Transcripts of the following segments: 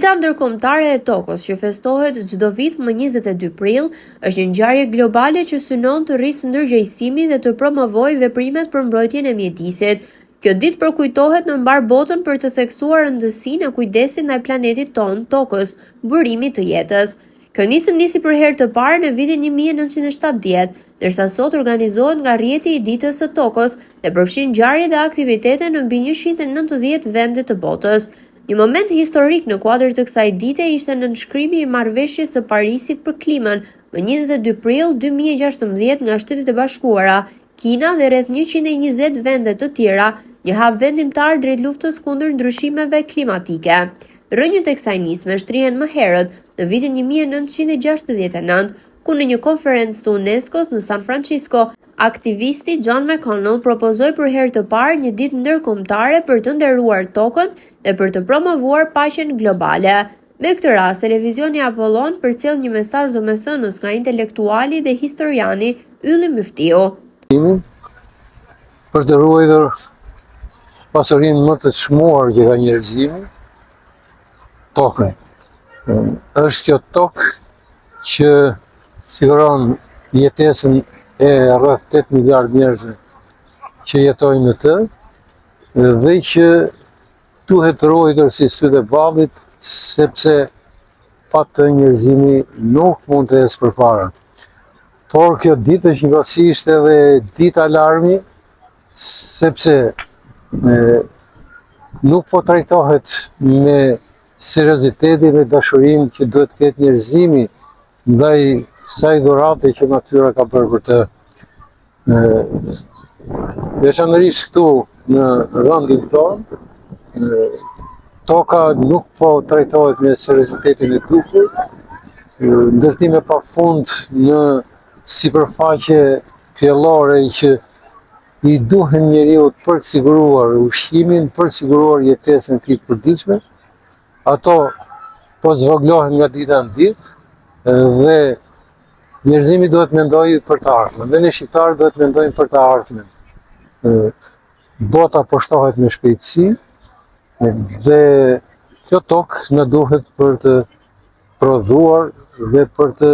Dita ndërkombëtare e tokës që festohet çdo vit më 22 prill është një ngjarje globale që synon të rrisë ndërgjegjësimin dhe të promovojë veprimet për mbrojtjen e mjedisit. Kjo ditë përkujtohet në mbar botën për të theksuar rëndësinë e kujdesit ndaj planetit tonë, tokës, burimit të jetës. Kjo nisi për herë të parë në vitin 1970, ndërsa sot organizohet nga rrjeti i ditës së tokës dhe përfshin ngjarje dhe aktivitete në mbi 190 vende të botës. Një moment historik në kuadër të kësaj dite ishte nënshkrimi i Marrëveshjes së Parisit për klimën më 22 prill 2016 nga Shtetet e Bashkuara, Kina dhe rreth 120 vende të tjera, një hap vendimtar drejt luftës kundër ndryshimeve klimatike. Rrënjët e kësaj nisme shtrihen më herët në vitin 1969, ku në një konferencë të UNESCO-s në San Francisco, aktivisti John McConnell propozoi për herë të parë një ditë ndërkombëtare për të nderuar tokën dhe për të promovuar paqen globale. Me këtë rast, televizioni Apollon përcjell një mesazh domethënës nga intelektuali dhe historiani Ylli Myftiu. Për të ruajtur pasurinë më të çmuar që ka njerëzimi, tokën. Është kjo tokë që siguron jetesën e rreth 8 miliard njerëzve që jetojnë në të dhe që duhet ruajtur si sytë e ballit, sepse pa të njerëzimi nuk mund të ecë përpara. Por kjo ditë është njëkohësisht edhe ditë alarmi, sepse nuk po trajtohet me seriozitetin dhe dashurinë që duhet të ketë njerëzimi ndaj kësaj dhurate që natyra ka bërë për të. Veçanërisht këtu në vendin tonë, toka nuk po trajtohet me seriozitetin e duhur, ndërtime pafund në sipërfaqe pjellore që i duhen njeriut për të siguruar ushqimin, për të siguruar jetesën e tij të përditshme. Ato po zvoglohen nga dita në ditë dhe njerëzimi duhet mendojë për të ardhmen. Dhe ne shqiptarë duhet mendojmë për të ardhmen. Bota po shtohet me shpejtësi dhe kjo tokë na duhet për të prodhuar dhe për të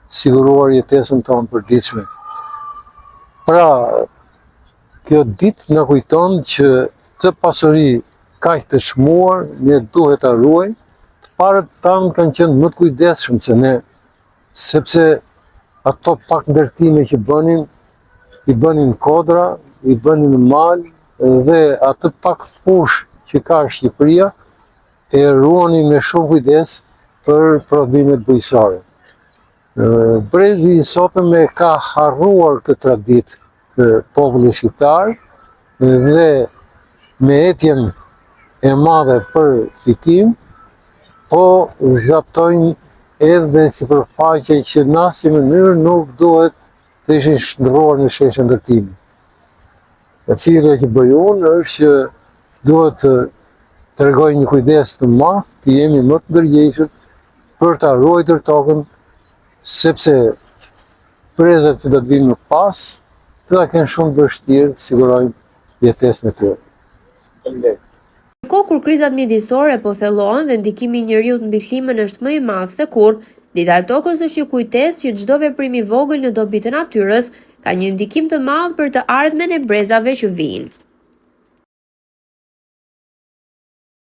siguruar jetesën tonë përditshme. Pra, kjo ditë na kujton që të pasuri kaq të çmuar ne duhet ta ruajmë. Të parët tanë kanë qenë më të kujdesshëm se ne, sepse ato pak ndërtime që i bënin kodra, i bënin mal dhe atë pak fush që ka Shqipëria e ruanin me shumë kujdes për prodhimet bujqësore. Brezi i sotëm e ka harruar këtë traditë të popullit shqiptar dhe me etjen e madhe për fitim, po zaptojnë edhe sipërfaqe që në asnjë mënyrë nuk duhet të ishin shndruar në sheshe ndërtimi. E cila që bëj unë është që duhet të tregoj një kujdes të madh, të jemi më të ndërgjegjshëm për ta ruajtur tokën, sepse brezat që do të vinë më pas, do ta kenë shumë vështirë të sigurojnë jetesën e tyre. Kohë kur krizat mjedisore po thellohen dhe ndikimi i njeriut mbi klimën është më i madh se kurrë, dita e tokës është një kujtesë që çdo veprim i vogël në dobi të natyrës ka një ndikim të madh për të ardhmen e brezave që vijnë.